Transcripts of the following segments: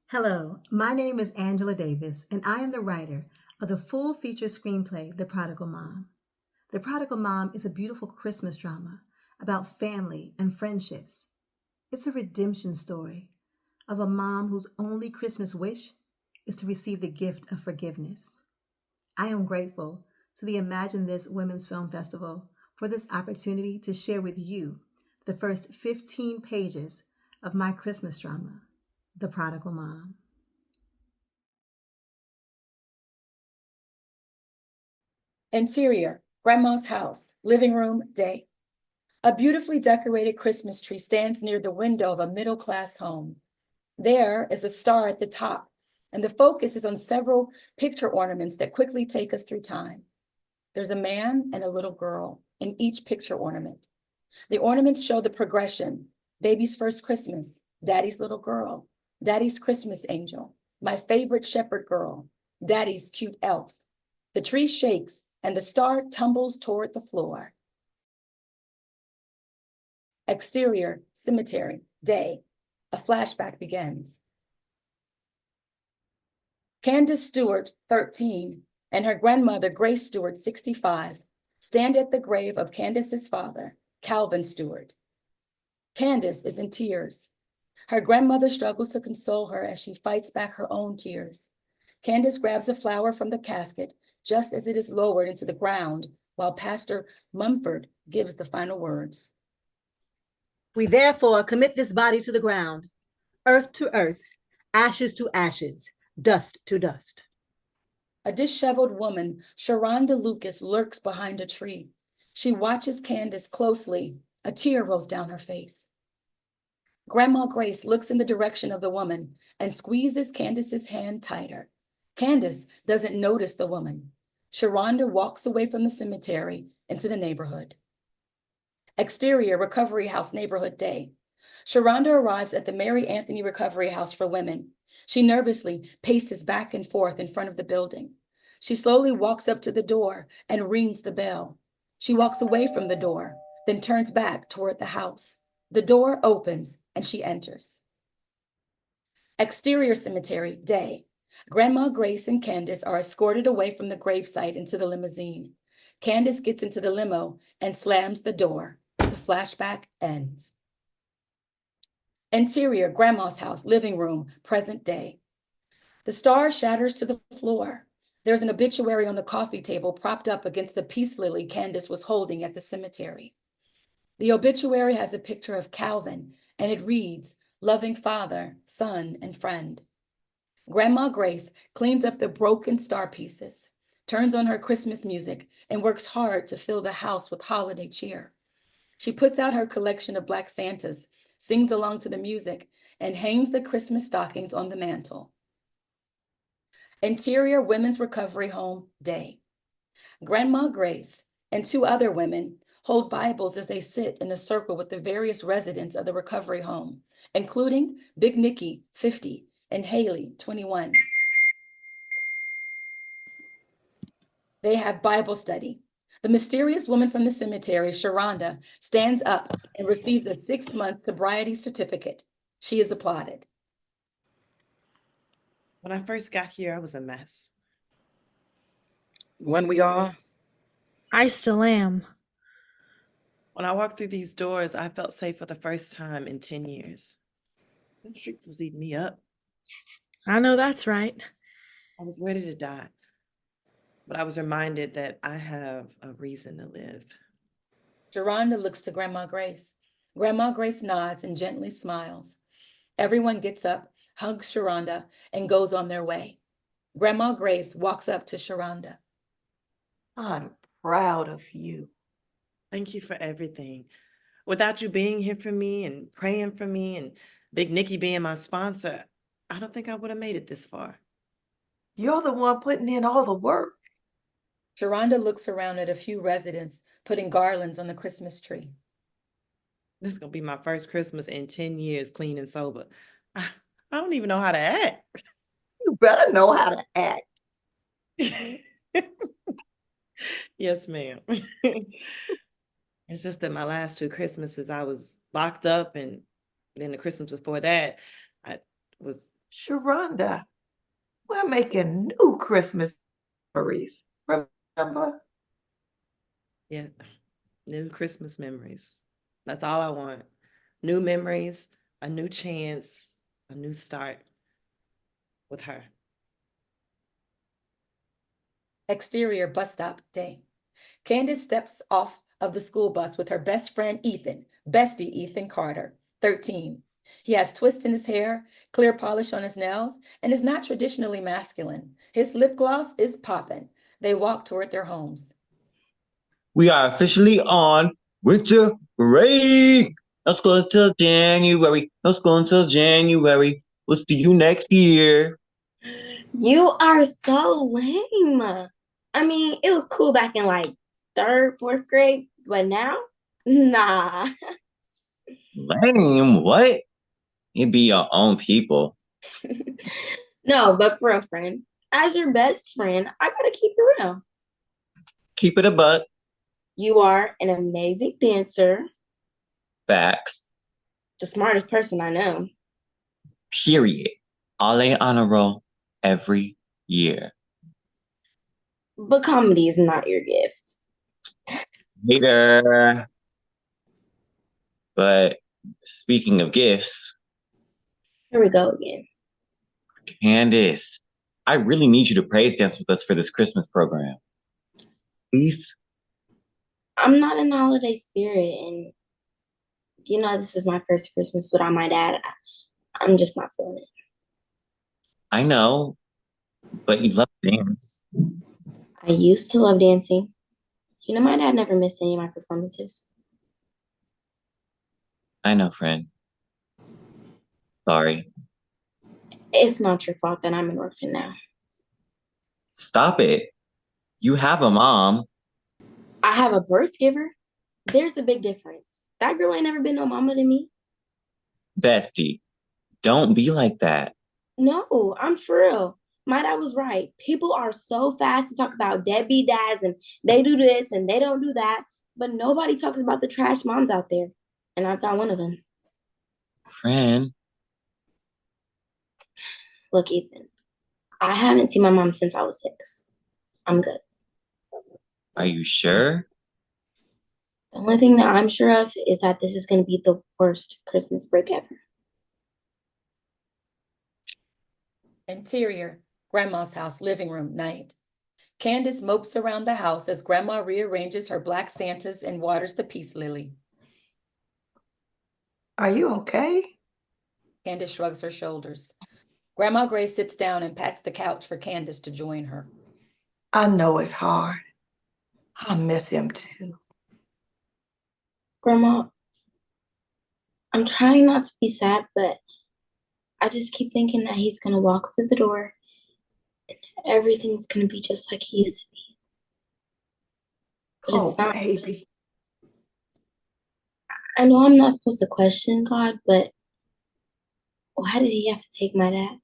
Hello, my name is Angela Davis, and I am the writer of the full feature screenplay, The Prodigal Mom. The Prodigal Mom is a beautiful Christmas drama about family and friendships. It's a redemption story of a mom whose only Christmas wish is to receive the gift of forgiveness. I am grateful to the Imagine This Women's Film Festival for this opportunity to share with you the first 15 pages of my Christmas drama, The Prodigal Mom. Interior, Grandma's house, living room, day. A beautifully decorated Christmas tree stands near the window of a middle-class home. There is a star at the top, and the focus is on several picture ornaments that quickly take us through time. There's a man and a little girl in each picture ornament. The ornaments show the progression: baby's first Christmas, daddy's little girl, daddy's Christmas angel, my favorite shepherd girl, daddy's cute elf. The tree shakes and the star tumbles toward the floor. Exterior, cemetery, day. A flashback begins. Candace Stewart, 13, and her grandmother, Grace Stewart, 65, stand at the grave of Candace's father, Calvin Stewart. Candace is in tears. Her grandmother struggles to console her as she fights back her own tears. Candace grabs a flower from the casket just as it is lowered into the ground, while Pastor Mumford gives the final words. We therefore commit this body to the ground, earth to earth, ashes to ashes, dust to dust. A disheveled woman, Sharonda Lucas, lurks behind a tree. She watches Candace closely. A tear rolls down her face. Grandma Grace looks in the direction of the woman and squeezes Candace's hand tighter. Candace doesn't notice the woman. Sharonda walks away from the cemetery into the neighborhood. Exterior, Recovery House, neighborhood day. Sharonda arrives at the Mary Anthony Recovery House for Women. She nervously paces back and forth in front of the building. She slowly walks up to the door and rings the bell. She walks away from the door, then turns back toward the house. The door opens and she enters. Exterior cemetery, day. Grandma Grace and Candace are escorted away from the gravesite into the limousine. Candace gets into the limo and slams the door. The flashback ends. Interior, Grandma's house, living room, present day. The star shatters to the floor. There's an obituary on the coffee table propped up against the peace lily Candace was holding at the cemetery. The obituary has a picture of Calvin, and it reads, loving father, son, and friend. Grandma Grace cleans up the broken star pieces, turns on her Christmas music, and works hard to fill the house with holiday cheer. She puts out her collection of Black Santas, sings along to the music, and hangs the Christmas stockings on the mantle. Interior Women's Recovery Home, day. Grandma Grace and two other women hold Bibles as they sit in a circle with the various residents of the recovery home, including Big Nikki, 50, and Haley, 21. They have Bible study. The mysterious woman from the cemetery, Sharonda, stands up and receives a 6-month sobriety certificate. She is applauded. When I first got here, I was a mess. When we are, I still am. When I walked through these doors, I felt safe for the first time in 10 years. The streets was eating me up. I know that's right. I was ready to die. But I was reminded that I have a reason to live. Sharonda looks to Grandma Grace. Grandma Grace nods and gently smiles. Everyone gets up, hugs Sharonda, and goes on their way. Grandma Grace walks up to Sharonda. I'm proud of you. Thank you for everything. Without you being here for me and praying for me and Big Nikki being my sponsor, I don't think I would have made it this far. You're the one putting in all the work. Sharonda looks around at a few residents putting garlands on the Christmas tree. This is going to be my first Christmas in 10 years clean and sober. I don't even know how to act. You better know how to act. Yes, ma'am. It's just that my last 2 Christmases, I was locked up, and then the Christmas before that, I was Sharonda, we're making new Christmas memories. Remember? Yeah, new Christmas memories. That's all I want. New memories, a new chance, a new start with her. Exterior bus stop day. Candace steps off of the school bus with her best friend Ethan, bestie Ethan Carter, 13. He has twists in his hair, clear polish on his nails, and is not traditionally masculine. His lip gloss is popping. They walk toward their homes. We are officially on winter break. Let's go until January. Let's go until January. We'll see you next year. You are so lame. I mean, it was cool back in like third, fourth grade, but now, nah. Lame, what? You be your own people. No, but for a friend, as your best friend, I gotta keep it real. Keep it a buck. You are an amazing dancer, Facts. the smartest person I know. Period. All A honor roll every year. But comedy is not your gift. Later. But speaking of gifts, Here we go again. Candace, I really need you to praise dance with us for this Christmas program. Please? I'm not in the holiday spirit, and you know this is my first Christmas without my dad. I'm just not feeling it. I know, but you love to dance. I used to love dancing. You know, my dad never missed any of my performances. I know, friend. Sorry. It's not your fault that I'm an orphan now. Stop it. You have a mom. I have a birth giver. There's a big difference. That girl ain't never been no mama to me. Bestie, don't be like that. No, I'm for real. My dad was right. People are so fast to talk about deadbeat dads and they do this and they don't do that, but nobody talks about the trash moms out there. And I've got one of them. Friend. Look, Ethan, I haven't seen my mom since I was 6. I'm good. Are you sure? The only thing that I'm sure of is that this is going to be the worst Christmas break ever. Interior, Grandma's house, living room, night. Candace mopes around the house as Grandma rearranges her black Santas and waters the peace lily. Are you okay? Candace shrugs her shoulders. Grandma Gray sits down and pats the couch for Candace to join her. I know it's hard. I miss him too. Grandma, I'm trying not to be sad, but I just keep thinking that he's going to walk through the door and everything's going to be just like he used to be. But Oh, it's not. baby. I know I'm not supposed to question God, but why did he have to take my dad?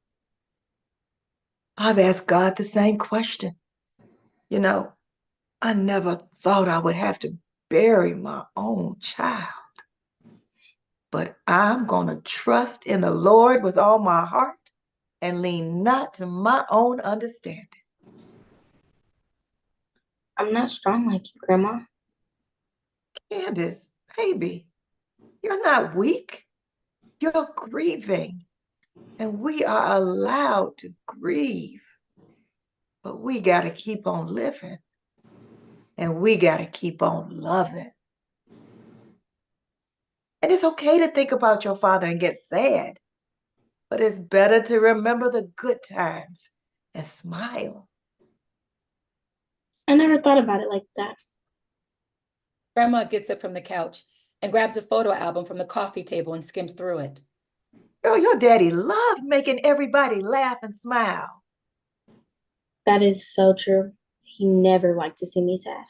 I've asked God the same question. You know, I never thought I would have to bury my own child. But I'm going to trust in the Lord with all my heart and lean not to my own understanding. I'm not strong like you, Grandma. Candace, baby, you're not weak. You're grieving. And we are allowed to grieve. But we got to keep on living. And we got to keep on loving. And it's okay to think about your father and get sad. But it's better to remember the good times and smile. I never thought about it like that. Grandma gets up from the couch and grabs a photo album from the coffee table and skims through it. Girl, your daddy loved making everybody laugh and smile. That is so true. He never liked to see me sad.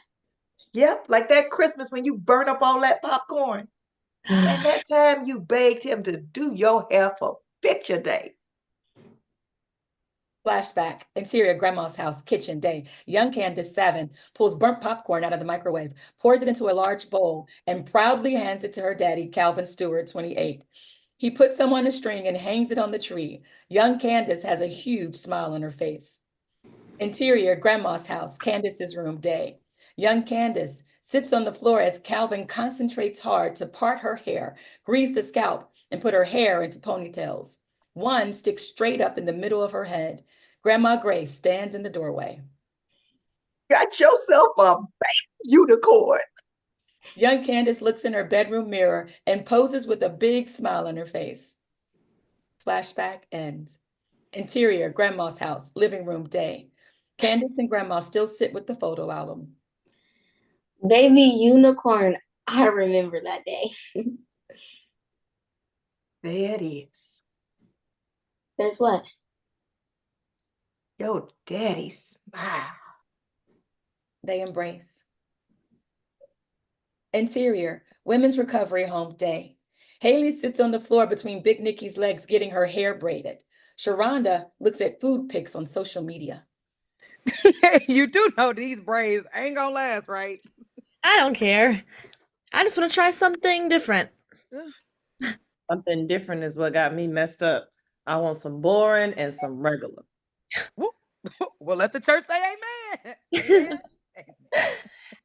Yep, like that Christmas when you burnt up all that popcorn. And that time you begged him to do your hair for picture day. Flashback, interior Grandma's house, kitchen day. Young Candace, 7, pulls burnt popcorn out of the microwave, pours it into a large bowl, and proudly hands it to her daddy, Calvin Stewart, 28. He puts some on a string and hangs it on the tree. Young Candace has a huge smile on her face. Interior, Grandma's house, Candace's room, day. Young Candace sits on the floor as Calvin concentrates hard to part her hair, grease the scalp, and put her hair into ponytails. One sticks straight up in the middle of her head. Grandma Grace stands in the doorway. Got yourself a unicorn. Young Candace looks in her bedroom mirror and poses with a big smile on her face. Flashback ends. Interior, Grandma's house, living room, day. Candace and Grandma still sit with the photo album. Baby unicorn, I remember that day. There it is. There's what? Your daddy smile. They embrace. Interior, women's recovery home, day. Haley sits on the floor between Big Nikki's legs getting her hair braided. Sharonda looks at food pics on social media. You do know these braids ain't gonna last, right? I don't care. I just want to try something different. Something different is what got me messed up. I want some boring and some regular. Well, let the church say amen.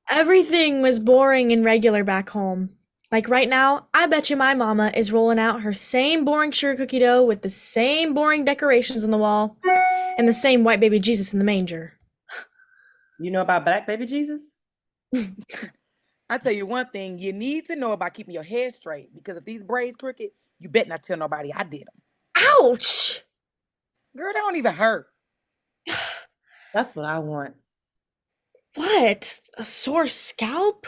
Everything was boring and regular back home. Like right now, I bet you my mama is rolling out her same boring sugar cookie dough with the same boring decorations on the wall and the same white baby Jesus in the manger. You know about black baby Jesus? I tell you one thing, you need to know about keeping your head straight, because if these braids crooked, you better not tell nobody I did them. Ouch! Girl, they don't even hurt. That's what I want. What? A sore scalp?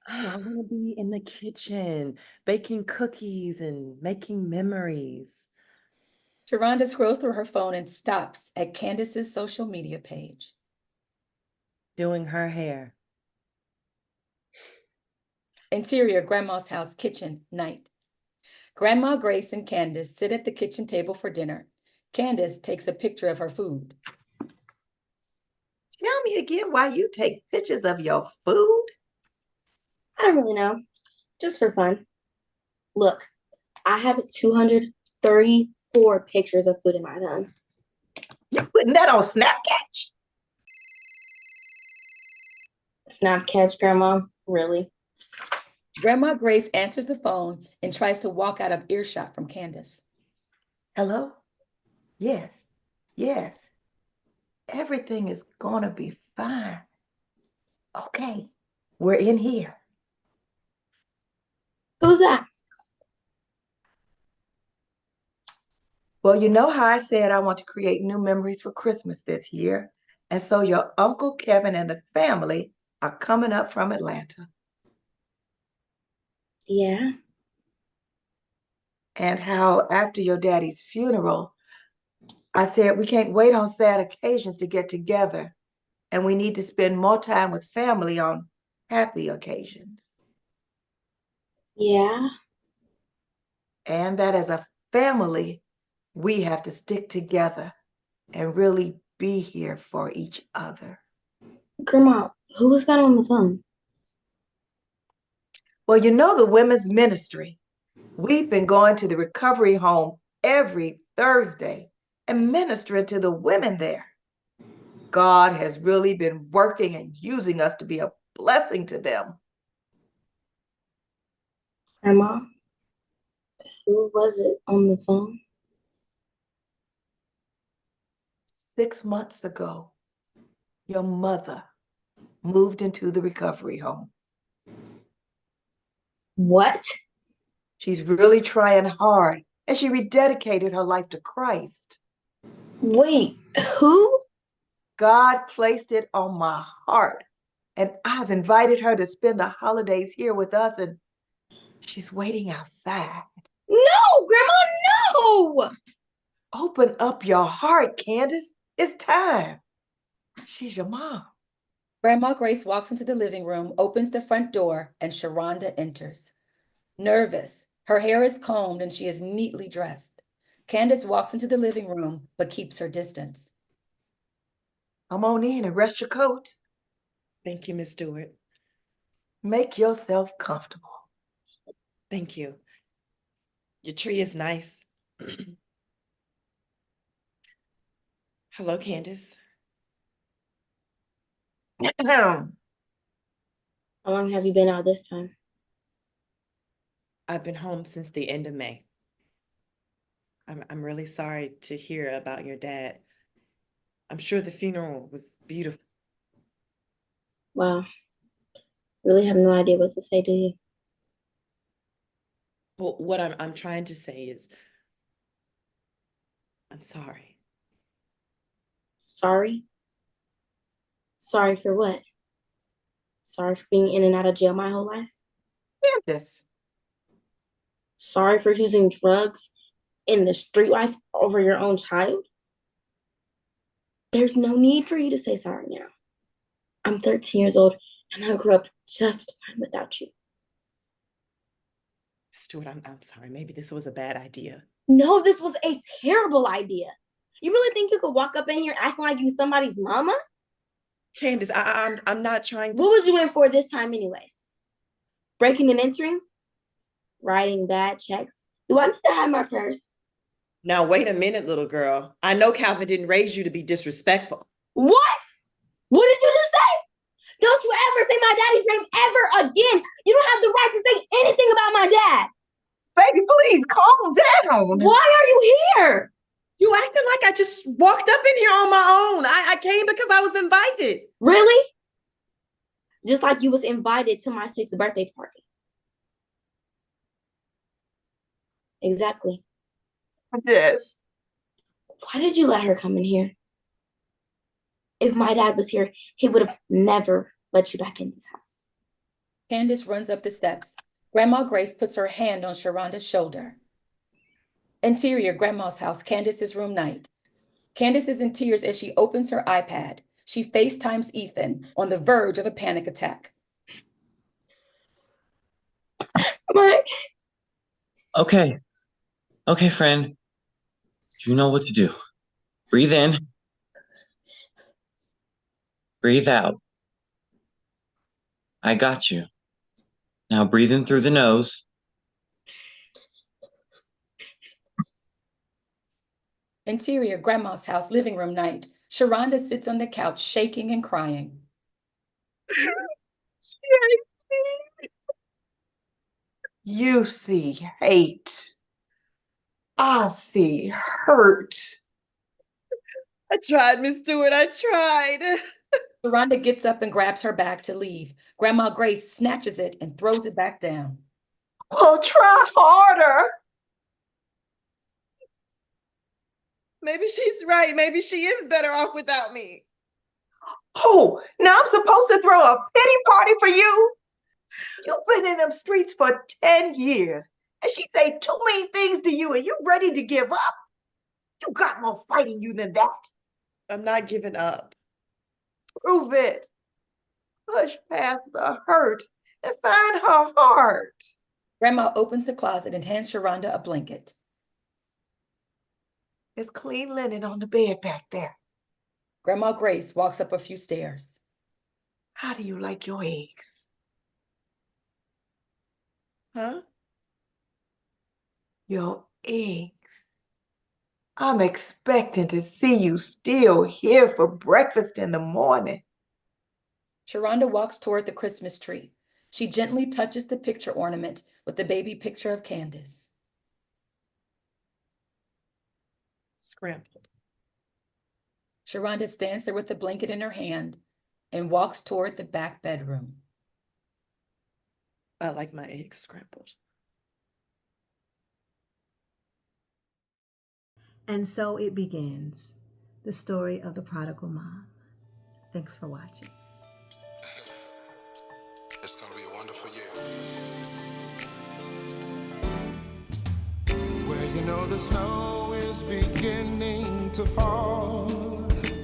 I want to be in the kitchen, baking cookies and making memories. Sharonda scrolls through her phone and stops at Candace's social media page. Doing her hair. Interior, Grandma's house, kitchen, night. Grandma Grace and Candace sit at the kitchen table for dinner. Candace takes a picture of her food. Tell me again why you take pictures of your food? I don't really know. Just for fun. Look, I have 234 pictures of food in my phone. You putting that on Snapchat? Snapchat, Grandma? Really? Grandma Grace answers the phone and tries to walk out of earshot from Candace. Hello? Yes, yes. Everything is gonna be fine. Okay, we're in here. Who's that? Well, you know how I said I want to create new memories for Christmas this year. And so your Uncle Kevin and the family are coming up from Atlanta. Yeah. And how after your daddy's funeral, I said we can't wait on sad occasions to get together. And we need to spend more time with family on happy occasions. Yeah. And that as a family, we have to stick together and really be here for each other. Grandma, who was that on the phone? Well, you know the women's ministry. We've been going to the recovery home every Thursday and ministering to the women there. God has really been working and using us to be a blessing to them. Grandma, who was it on the phone? 6 months ago, your mother moved into the recovery home. What? She's really trying hard, and she rededicated her life to Christ. Wait, who? God placed it on my heart, and I've invited her to spend the holidays here with us, and she's waiting outside. No, Grandma, no! Open up your heart, Candace. It's time. She's your mom. Grandma Grace walks into the living room, opens the front door, and Sharonda enters. Nervous, her hair is combed and she is neatly dressed. Candace walks into the living room, but keeps her distance. Come on in and rest your coat. Thank you, Miss Stewart. Make yourself comfortable. Thank you. Your tree is nice. Hello, Candace. How long have you been out this time? I've been home since the end of May. I'm really sorry to hear about your dad. I'm sure the funeral was beautiful. Wow. Really have no idea what to say, do you? Well, what I'm trying to say is, I'm sorry. Sorry? Sorry for what? Sorry for being in and out of jail my whole life? Candace. Sorry for choosing drugs in the street life over your own child? There's no need for you to say sorry now. I'm 13 years old and I grew up just fine without you. Stuart, I'm sorry. Maybe this was a bad idea. No, this was a terrible idea. You really think you could walk up in here acting like you somebody's mama? Candace, I'm not trying to. What was you in for this time anyways? Breaking and entering? Writing bad checks? Do I need to hide my purse? Now, wait a minute, little girl. I know Calvin didn't raise you to be disrespectful. What? What did you just say? Don't you ever say my daddy's name ever again. You don't have the right to say anything about my dad. Baby, please calm down. Why are you here? You acting like I just walked up in here on my own. I came because I was invited. Really? Just like you was invited to my 6th birthday party. Exactly. Yes. Why did you let her come in here? If my dad was here, he would have never let you back in this house. Candace runs up the steps. Grandma Grace puts her hand on Sharonda's shoulder. Interior, Grandma's house, Candace's room night. Candace is in tears as she opens her iPad. She FaceTimes Ethan on the verge of a panic attack. Okay. Okay, friend. You know what to do. Breathe in. Breathe out. I got you. Now breathe in through the nose. Interior, Grandma's house, living room night. Sharonda sits on the couch, shaking and crying. You see hate. I see hurt. I tried, Miss Stewart. I tried. Sharonda gets up and grabs her bag to leave. Grandma Grace snatches it and throws it back down. Oh, try harder. Maybe she's right. Maybe she is better off without me. Oh, now I'm supposed to throw a pity party for you? You've been in them streets for 10 years, and she say too many things to you, and you ready to give up? You got more fight in you than that. I'm not giving up. Prove it. Push past the hurt and find her heart. Grandma opens the closet and hands Sharonda a blanket. There's clean linen on the bed back there. Grandma Grace walks up a few stairs. How do you like your eggs? Huh? Your eggs. I'm expecting to see you still here for breakfast in the morning. Sharonda walks toward the Christmas tree. She gently touches the picture ornament with the baby picture of Candace. Scrambled. Sharonda stands there with the blanket in her hand and walks toward the back bedroom. I like my eggs scrambled. And so it begins, the story of the prodigal mom. Thanks for watching. It's going to be a wonderful year. Well, you know the snow is beginning to fall.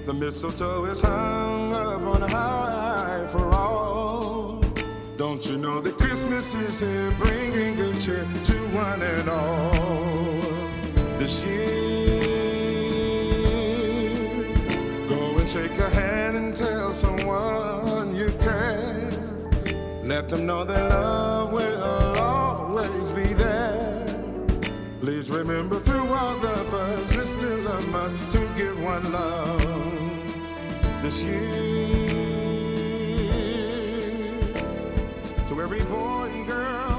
The mistletoe is hung up on high for all. Don't you know that Christmas is here, bringing good cheer to one and all. This year, go and shake a hand and tell someone you care. Let them know that love will always be there. Please remember through all the fuss, there's still a must to give one love this year. To every boy and girl